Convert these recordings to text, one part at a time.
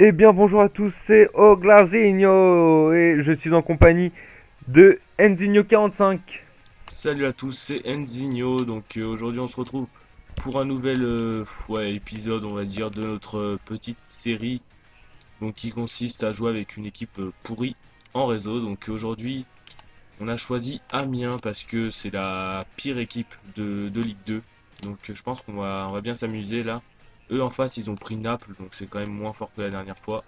Eh bien bonjour à tous, c'est Oglarzinho et je suis en compagnie de Enzinho45. Salut à tous, c'est Enzinho. Aujourd'hui on se retrouve pour un nouvel épisode, on va dire, de notre petite série qui consiste à jouer avec une équipe pourrie en réseau. Aujourd'hui on a choisi Amiens parce que c'est la pire équipe de Ligue 2. Je pense qu'on va bien s'amuser là. Eux en face ils ont pris Naples, donc c'est quand même moins fort que la dernière fois.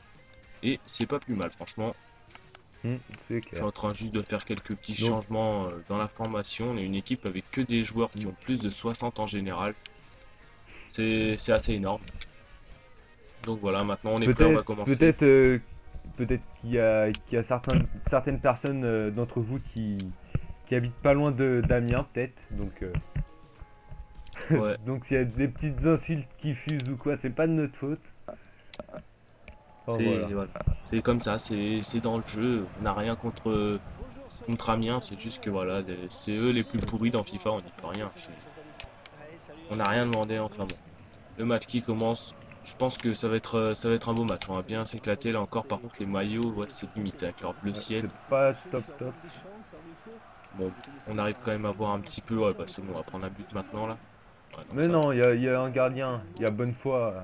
Et c'est pas plus mal franchement. C'est Je suis clair. en train juste de faire quelques petits Donc changements dans la formation. On est une équipe avec que des joueurs qui ont plus de 60 en général. C'est assez énorme. Donc voilà, maintenant on est prêt, on va peut-être commencer. peut-être peut-être qu'il y a certaines personnes d'entre vous qui habitent pas loin de d'Amiens peut-être. Ouais, Donc s'il y a des petites insultes qui fusent ou quoi, c'est pas de notre faute. Enfin c'est voilà. voilà. C'est comme ça, c'est dans le jeu. On n'a rien contre Amiens, c'est juste que voilà, c'est eux les plus pourris dans FIFA, on n'y peut rien. On n'a rien demandé, enfin bon. Le match qui commence, je pense que ça va être un beau match. On va bien s'éclater là encore. Par contre, les maillots, ouais, c'est limite avec leur bleu Ouais, ciel. c'est pas top top. Bon, on arrive quand même à voir un petit peu. Ouais, bah c'est bon, on va prendre un but maintenant là. Ouais, non, Mais ça va. non, il y a un gardien, il y a bonne foi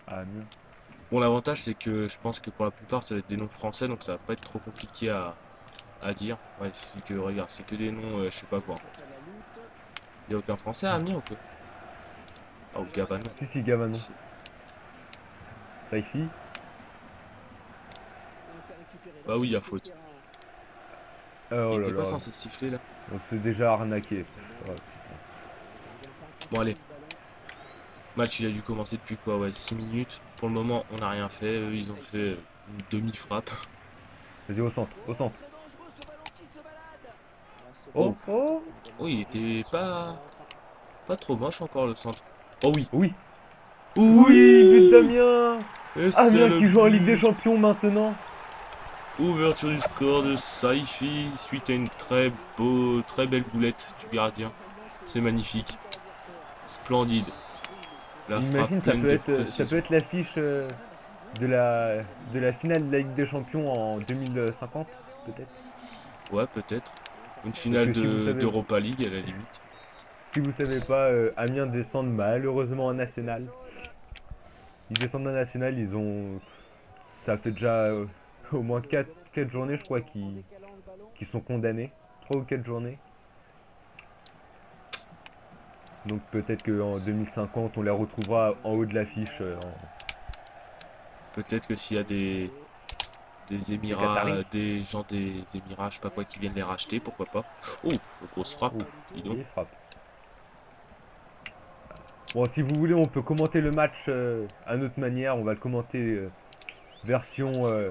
à Amiens. Bon, l'avantage, c'est que je pense que pour la plupart, ça va être des noms français, donc ça va pas être trop compliqué à dire. Ouais, il suffit que, regarde, c'est que des noms, je sais pas quoi. Il y a aucun français à Amiens ou quoi? Ah, ou Gavanon. Si Gavanon. Si. Saifi. Bah oui, il y a faute. Il Oh là était pas là, censé siffler là. on se fait déjà arnaquer. Oh, Bon, allez. Match, il a dû commencer depuis quoi? Ouais, 6 minutes. Pour le moment, on n'a rien fait. Eux, ils ont fait une demi-frappe. vas-y, au centre, au centre. Oh, Oh, oh. oh, il était pas trop moche encore le centre. Oh oui. Oui, oui, but Oui! d'Amiens. Et c'est Amiens le qui joue en Ligue des but! Champions maintenant. Ouverture du score de Saifi suite à une très belle boulette du gardien. C'est magnifique. Splendide. La frappe Imagine, pleine de ça peut précision. être l'affiche de la finale de la Ligue des Champions en 2050, peut-être. Ouais, peut-être. Une Parce finale que d'Europa League à la limite. si vous savez pas, Amiens descendent malheureusement en national. Ils descendent en national, ça fait déjà au moins quatre journées, je crois, qui sont condamnés. 3 ou 4 journées. Donc peut-être qu'en 2050, on les retrouvera en haut de l'affiche Peut-être que s'il y a des des Émirats, Qataris. des gens des Émirats, je sais pas quoi, qui viennent les racheter, pourquoi pas. Oh, grosse frappe, Oh, dis donc. vieille frappe. Bon, si vous voulez, on peut commenter le match à notre manière. On va le commenter version, euh,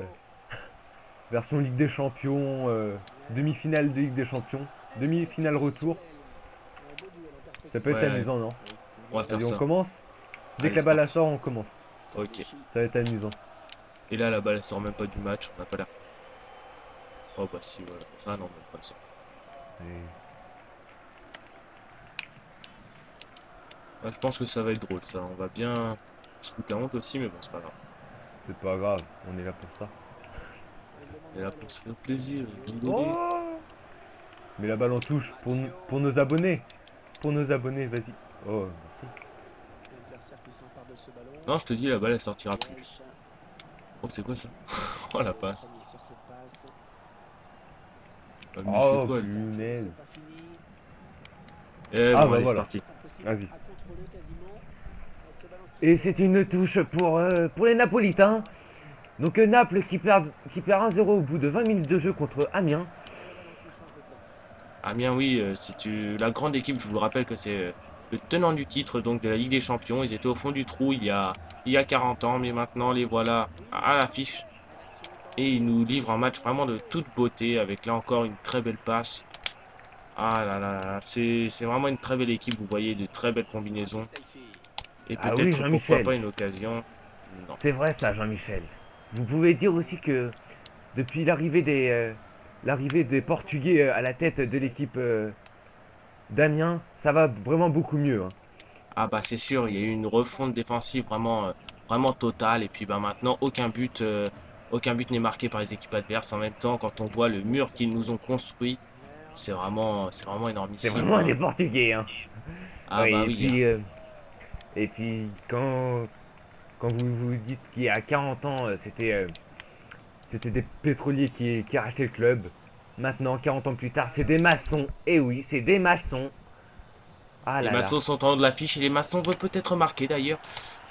version Ligue des Champions, demi-finale de Ligue des Champions, demi-finale retour. Ça peut être Ouais, amusant, non? on va faire Vas-y, on ça. commence. Dès que Allez, la c'est balle parti. sort, on commence. Ok. Ça va être amusant. Et là, la balle, elle sort même pas du match, on n'a pas l'air. Oh bah si, voilà. Enfin, non, même pas ça. Et- Ah, je pense que ça va être drôle, ça. On va bien se foutre la honte aussi, mais bon, c'est pas grave. C'est pas grave, on est là pour ça. On est là pour se faire plaisir, rigoler. Oh, mais la balle en touche pour nos abonnés. Pour nos abonnés, vas-y. Oh, merci. Non, je te dis, la balle, elle sortira plus. Oh, c'est quoi ça? Oh, la passe. Mais il fait Oh, quoi, lui? punaise. Eh Ah bon, bah allez, c'est voilà. parti. Vas-y. Et c'est une touche pour les Napolitains. Donc Naples qui perd 1-0 au bout de 20 minutes de jeu contre Amiens. Amiens, oui, la grande équipe, je vous rappelle que c'est le tenant du titre donc de la Ligue des Champions. Ils étaient au fond du trou il y a 40 ans, mais maintenant les voilà à l'affiche. Et ils nous livrent un match vraiment de toute beauté avec là encore une très belle passe. Ah là là là, c'est vraiment une très belle équipe, vous voyez, de très belles combinaisons. Et Ah oui, peut-être pourquoi Jean-Michel. pas une occasion. Non. C'est vrai ça, Jean-Michel. Vous pouvez dire aussi que depuis l'arrivée des Portugais à la tête de l'équipe d'Amiens, ça va vraiment beaucoup mieux, hein. Ah bah c'est sûr, il y a eu une refonte défensive vraiment. vraiment totale. Et puis bah, maintenant, aucun but n'est marqué par les équipes adverses. En même temps, quand on voit le mur qu'ils nous ont construit, c'est vraiment C'est énormissime, vraiment hein. des Portugais, hein. Ah Oui, bah oui, hein. et puis quand vous vous dites qu'il y a 40 ans, c'était des pétroliers qui arrachaient le club. Maintenant, 40 ans plus tard, c'est des maçons. Et oui, c'est des maçons. Ah Les là là. maçons sont en haut de l'affiche et les maçons veulent peut-être marquer d'ailleurs.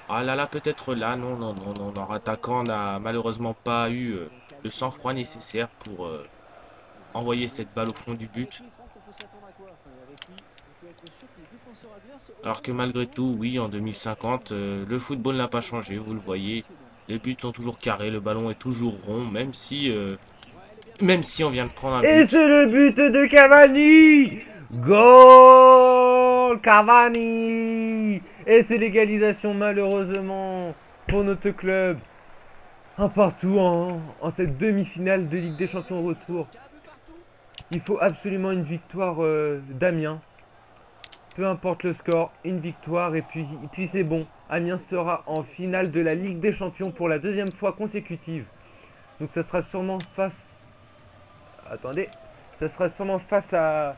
Ah là là, peut-être là, non, non, non, non. Leur attaquant n'a malheureusement pas eu le sang-froid nécessaire pour envoyer cette balle au fond du but. Alors que malgré tout, oui, en 2050, le football n'a pas changé, vous le voyez. Les buts sont toujours carrés, le ballon est toujours rond, même si on vient de prendre un Et but. c'est le but de Cavani. Goal Cavani. Et c'est l'égalisation malheureusement pour notre club. Un partout en cette demi-finale de Ligue des Champions retour. Il faut absolument une victoire d'Amiens. Peu importe le score, une victoire et puis c'est bon. Amiens sera en finale de la Ligue des Champions pour la deuxième fois consécutive. Donc ça sera sûrement face... Attendez. Ça sera sûrement face à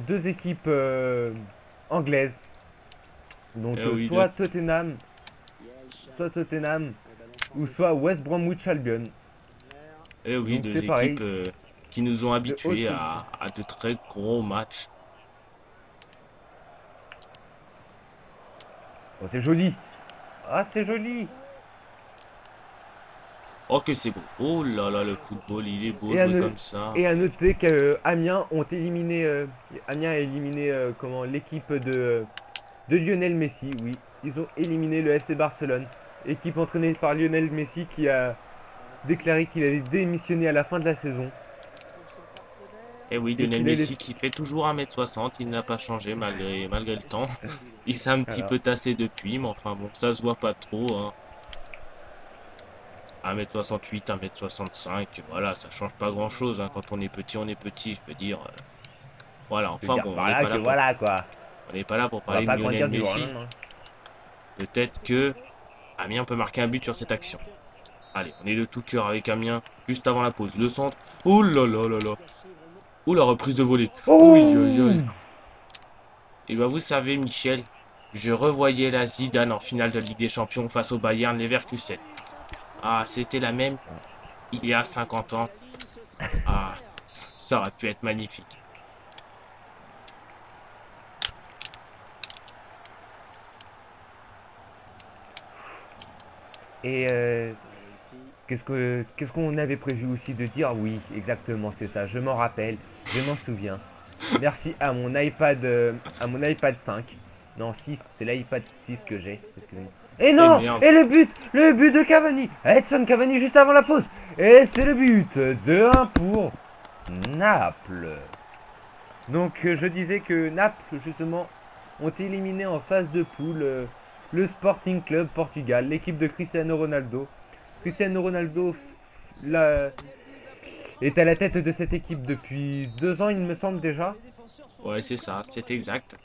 deux équipes anglaises. Donc Eh oui, soit Tottenham ou soit West Bromwich Albion. eh oui, Donc deux c'est pareil, équipes qui nous ont de haute habitués qualité. à de très gros matchs. Oh, c'est joli. Ah, c'est joli. Oh que c'est beau. Oh là là, le football, il est beau Et à, jouer no- comme ça. et à noter qu'Amiens ont éliminé, Amiens a éliminé comment l'équipe de Lionel Messi. Oui, ils ont éliminé le FC Barcelone, équipe entraînée par Lionel Messi qui a déclaré qu'il allait démissionner à la fin de la saison Eh oui, et Lionel qu'il allait. Messi qui fait toujours 1m60, il n'a pas changé malgré le temps. Il s'est un petit Alors, peu tassé depuis, mais enfin bon, ça se voit pas trop, hein. 1m68, 1m65, voilà, ça change pas grand-chose, hein. Quand on est petit, je veux dire. Voilà, je veux enfin dire bon, par là que voilà quoi, on n'est pas là pour on va parler de pas Lionel grandir du jour au Messi. lendemain. Peut-être que Amiens peut marquer un but sur cette action. Allez, on est de tout cœur avec Amiens, juste avant la pause. Le centre. Oh là là là là. Oh la reprise de volée. Oui, aïe Oh. aïe. Et bah vous savez, Michel, je revoyais la Zidane en finale de Ligue des Champions face au Bayern Leverkusen. Ah, c'était la même il y a 50 ans. Ah, ça aurait pu être magnifique. Et qu'est-ce qu'on avait prévu aussi de dire? Oui, exactement, c'est ça. Je m'en rappelle, je m'en souviens. Merci à mon iPad 5. Non, 6, c'est l'iPad 6 que j'ai. Excusez-moi. Et Eh non, merde. et le but de Cavani. Edson Cavani juste avant la pause. Et c'est le but de 1 pour Naples. Donc je disais que Naples justement ont éliminé en phase de poule le Sporting Club Portugal, l'équipe de Cristiano Ronaldo. Cristiano Ronaldo la- est à la tête de cette équipe depuis 2 ans, il me semble déjà. Ouais, c'est ça, c'est exact.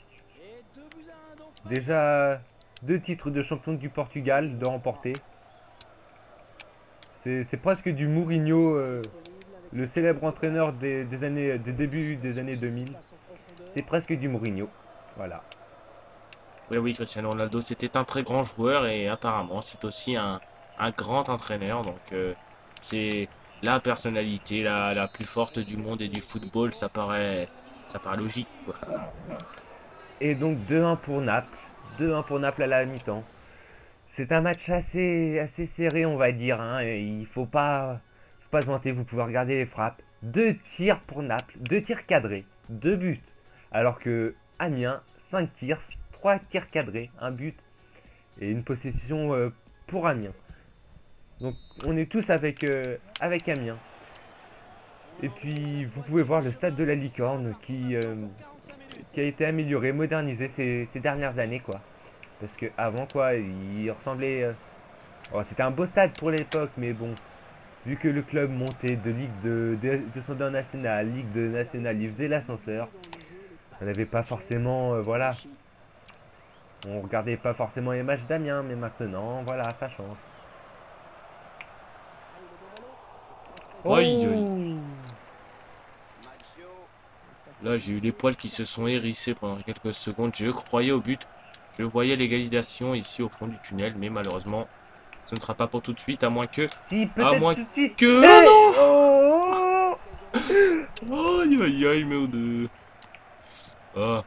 Déjà 2 titres de champion du Portugal de remporter. C'est presque du Mourinho, le célèbre entraîneur des débuts des années 2000. C'est presque du Mourinho. Voilà. Oui, oui, Cristiano Ronaldo, c'était un très grand joueur et apparemment, c'est aussi un grand entraîneur. Donc, c'est la personnalité la plus forte du monde et du football. Ça paraît logique, quoi. Et donc 2-1 pour Naples. 2-1 pour Naples à la mi-temps. C'est un match assez serré, on va dire, hein. Et il faut pas se vanter, vous pouvez regarder les frappes. 2 tirs pour Naples, 2 tirs cadrés, 2 buts. Alors que Amiens, 5 tirs, 3 tirs cadrés, un but et une possession pour Amiens. Donc on est tous avec Amiens. Et puis vous pouvez voir le stade de la Licorne qui a été amélioré, modernisé ces dernières années quoi. Parce que avant quoi, il ressemblait. Oh, c'était un beau stade pour l'époque, mais bon, vu que le club montait de Ligue de descendait en national, Ligue de nationale, il faisait l'ascenseur. On n'avait pas forcément, voilà, On regardait pas forcément les matchs d'Amiens, mais maintenant, voilà, ça change. Aïe, aïe. Oh! Là, j'ai eu les poils qui se sont hérissés pendant quelques secondes. Je croyais au but. Je voyais l'égalisation ici au fond du tunnel, mais malheureusement, ce ne sera pas pour tout de suite, à moins que... Si, À peut-être moins tout de suite. que... Ah Eh! non! Oh! Aïe, aïe, aïe, mais Ah,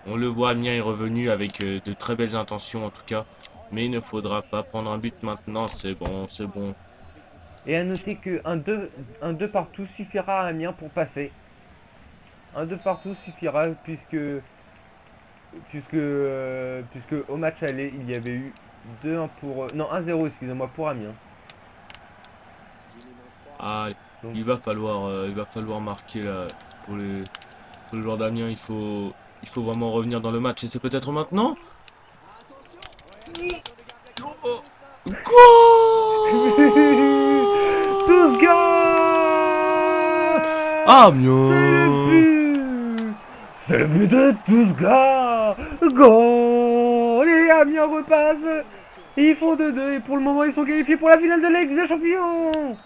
on le voit, Amiens est revenu avec de très belles intentions en tout cas. Mais il ne faudra pas prendre un but maintenant, c'est bon, c'est bon. Et à noter un 2 partout suffira à Amiens pour passer. Un 2 partout suffira puisque au match aller, il y avait eu 2-1 pour... non, 1-0, excusez-moi, pour Amiens. Ah, Donc, il va falloir marquer là pour le joueur d'Amiens. Il faut vraiment revenir dans le match et c'est peut-être maintenant. Oh, Tousga! C'est le Amiens! but! C'est le but de Tousga! Goal! Et Amiens repasse! Ils font 2-2 et pour le moment ils sont qualifiés pour la finale de la Ligue des Champions!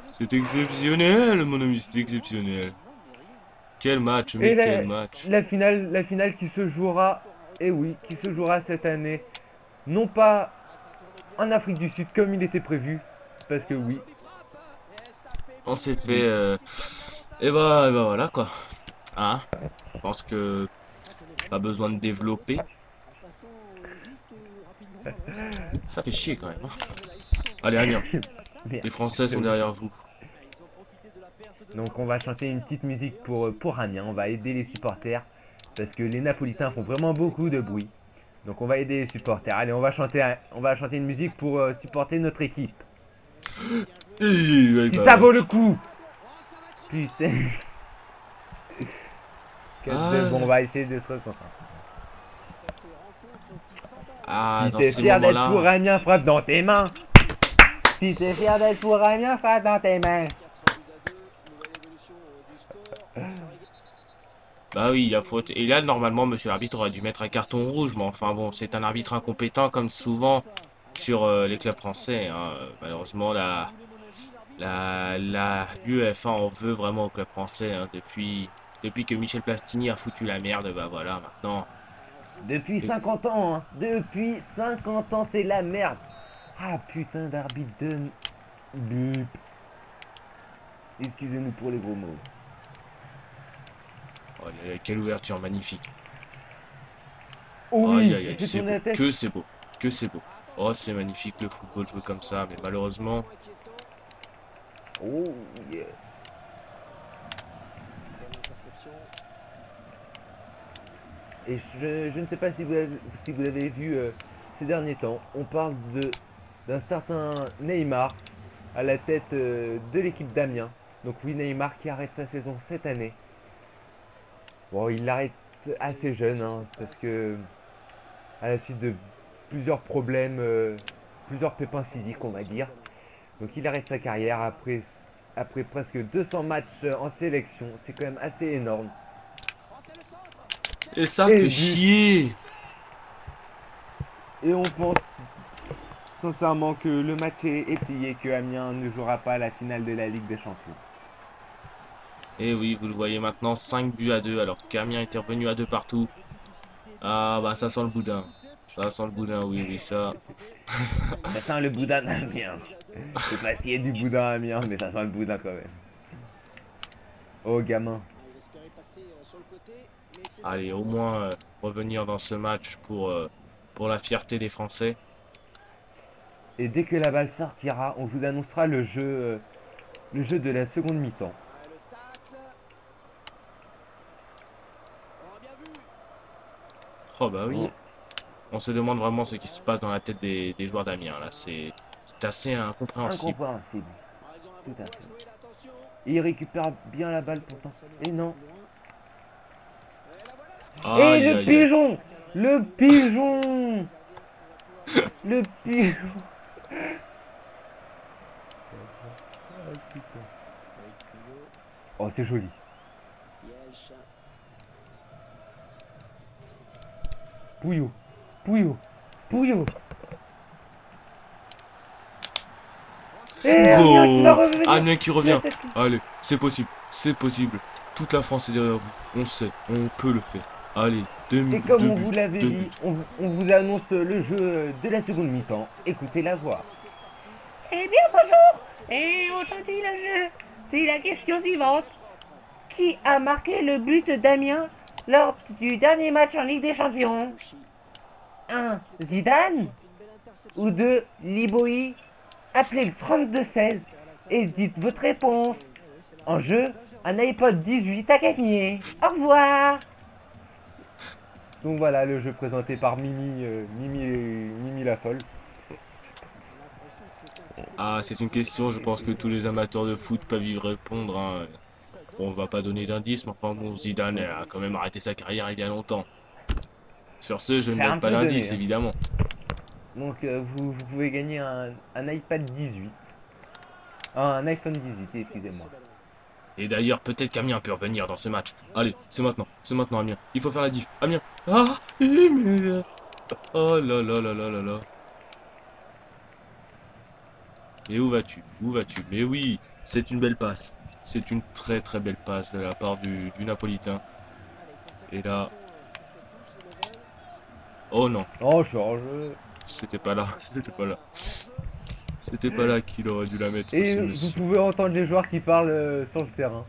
C'est exceptionnel, mon ami, c'est exceptionnel. Quel match, Et mais quel match. la finale qui se jouera, et oui, qui se jouera cette année, non pas en Afrique du Sud comme il était prévu, parce que oui, On s'est fait... oui. et bah voilà quoi. Hein? Je pense que pas besoin de développer. Ça fait chier quand même, hein. Allez, Amiens, Merde. les Français sont derrière vous. Donc on va chanter une petite musique pour Amiens, on va aider les supporters, parce que les Napolitains font vraiment beaucoup de bruit. Donc on va aider les supporters. Allez, on va chanter une musique pour supporter notre équipe. Ouais, Si bah ça ouais. vaut le coup. Putain. 4-2, Ah, bon, on va essayer de se concentrer. ah, Si dans t'es ces fier d'être pour moments-là. Amiens, frappe dans tes mains. Si t'es fier d'être pour Amiens, frappe dans tes mains. Bah oui, il y a faute. Et là, normalement, monsieur l'arbitre aurait dû mettre un carton rouge. Mais enfin bon, c'est un arbitre incompétent comme souvent sur les clubs français, hein. Malheureusement, l'UEFA en veut vraiment au club français, hein. Depuis que Michel Platini a foutu la merde, bah voilà, maintenant. Depuis Et- 50 ans, hein. Depuis 50 ans, c'est la merde. Ah putain d'arbitre de... Bip. Excusez-nous pour les gros mots. Oh, quelle ouverture magnifique. Oh Aïe oui, aïe il aïe, fait c'est tourner beau, la tête. que c'est beau, que c'est beau. Oh, c'est magnifique le football joué comme ça, mais malheureusement, Oh yeah. Et je ne sais pas si vous avez vu ces derniers temps, on parle d'un certain Neymar à la tête de l'équipe d'Amiens. Donc oui, Neymar qui arrête sa saison cette année. Bon, il l'arrête assez jeune, hein, parce que à la suite de plusieurs problèmes, plusieurs pépins physiques, on va dire. Donc il arrête sa carrière après presque 200 matchs en sélection. C'est quand même assez énorme. et ça Et fait le but. chier. Et on pense sincèrement que le match est plié, que Amiens ne jouera pas la finale de la Ligue des Champions. Et oui, vous le voyez maintenant, 5 buts à 2, alors qu'Amiens était revenu à 2 partout. Ah bah ça sent le boudin. Ça sent le boudin, oui, oui, ça. Ça sent le boudin d'Amiens. Je sais pas s'il y a du boudin à Amiens, mais ça sent le boudin quand même. Oh gamin. Allez, au moins revenir dans ce match pour la fierté des Français. Et dès que la balle sortira, on vous annoncera le jeu de la seconde mi-temps. Oh bah oui. Oh, On se demande vraiment ce qui se passe dans la tête des joueurs d'Amiens là. C'est assez incompréhensible. incompréhensible. Tout à fait. Et il récupère bien la balle pourtant. Et non. Et Aïe le aïe aïe. pigeon. Le pigeon. Le pigeon. Oh, c'est joli. Pouillot. Pouillot. Pouillot. Et Amiens qui va Go! revenir. Amiens qui revient. Allez, c'est possible. C'est possible. Toute la France est derrière vous. On sait. On peut le faire. Allez, deux Et comme on buts. vous l'avait Deux dit, buts. on vous annonce le jeu de la seconde mi-temps. Écoutez la voix. Eh bien bonjour. Et aujourd'hui le jeu, c'est la question suivante. Qui a marqué le but d'Amiens lors du dernier match en Ligue des Champions? 1. Zidane. Ou 2. Liboï. Appelez le 3216 et dites votre réponse. En jeu, un iPod 18 à gagner. Au revoir. Donc voilà, le jeu présenté par Mimi la folle. Ah, c'est une question, je pense que tous les amateurs de foot peuvent y répondre, hein. Bon, on va pas donner d'indice, mais enfin bon, Zidane a quand même arrêté sa carrière il y a longtemps. Sur ce, je ne C'est un donne pas peu donné, d'indice, hein. évidemment. Donc vous pouvez gagner un iPad 18. Ah, un iPhone 18, excusez-moi. Et d'ailleurs, peut-être qu'Amiens peut revenir dans ce match. Allez, c'est maintenant Amiens. Il faut faire la diff. Amiens. Ah, mais... Oh là là là là là là. Et où vas-tu? Où vas-tu? Mais oui, c'est une belle passe. C'est une très très belle passe de la part du Napolitain. Et là... Oh non, Oh, change. c'était pas là, c'était pas là. C'était pas là qu'il aurait dû la mettre, Et ce vous monsieur. pouvez entendre les joueurs qui parlent sur le terrain.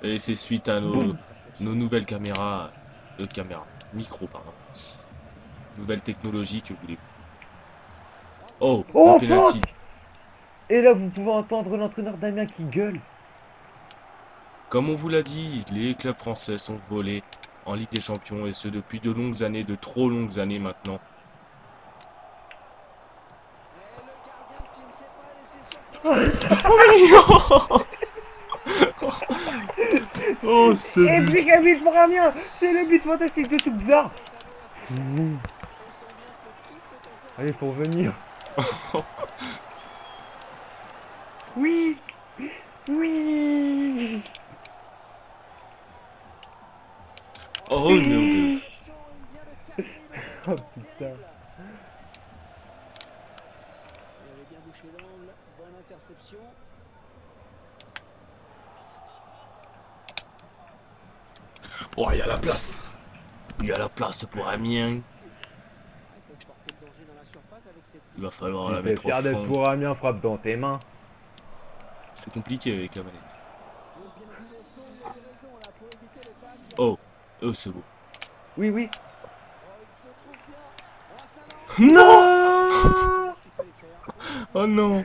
Et c'est suite à Boum. nos nouvelles caméras... micro, pardon. Nouvelles technologies que voulez-vous. Oh, Oh, un penalty. faute! Et là, vous pouvez entendre l'entraîneur Damien qui gueule. Comme on vous l'a dit, les clubs français sont volés en Ligue des Champions et ce depuis de longues années, de trop longues années maintenant. Oh, ce Et but! puis, quel but pour Amiens! C'est le but fantastique de Toubzar. Allez, faut revenir. Oui! Oui! Oh merde! Oh putain. Oh, il y a la place! Il y a la place pour Amiens. Il va falloir la T'es mettre au fier d'être fond. pour Amiens, frappe dans tes mains. C'est compliqué avec la manette. Oh, oh c'est beau. Oui, oui. Non! Oh non!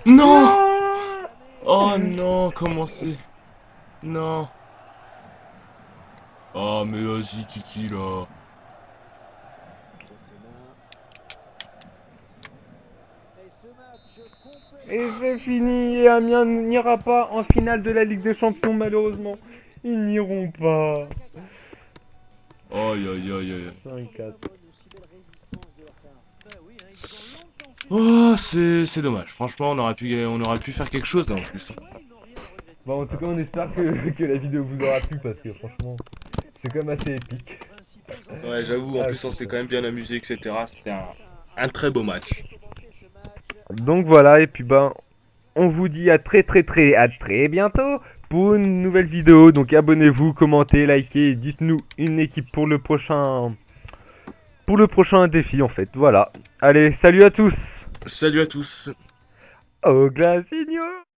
Non! Oh non, comment c'est? Non. Ah mais vas-y Kiki là. Et c'est fini, et Amiens n'ira pas en finale de la Ligue des Champions, malheureusement. Ils n'iront pas. Aïe aïe aïe aïe. 5-4. Oh c'est dommage. Franchement on aurait pu faire quelque chose là en plus. Bon, en tout cas, on espère que la vidéo vous aura plu, parce que franchement, c'est quand même assez épique. Ouais j'avoue, en Ah, plus on s'est putain. quand même bien amusé, etc. C'était un très beau match. Donc voilà, et puis ben, on vous dit à très bientôt pour une nouvelle vidéo. Donc abonnez-vous, commentez, likez, dites-nous une équipe pour le prochain défi en fait. Voilà. Allez, salut à tous. Salut à tous. Au glasigno.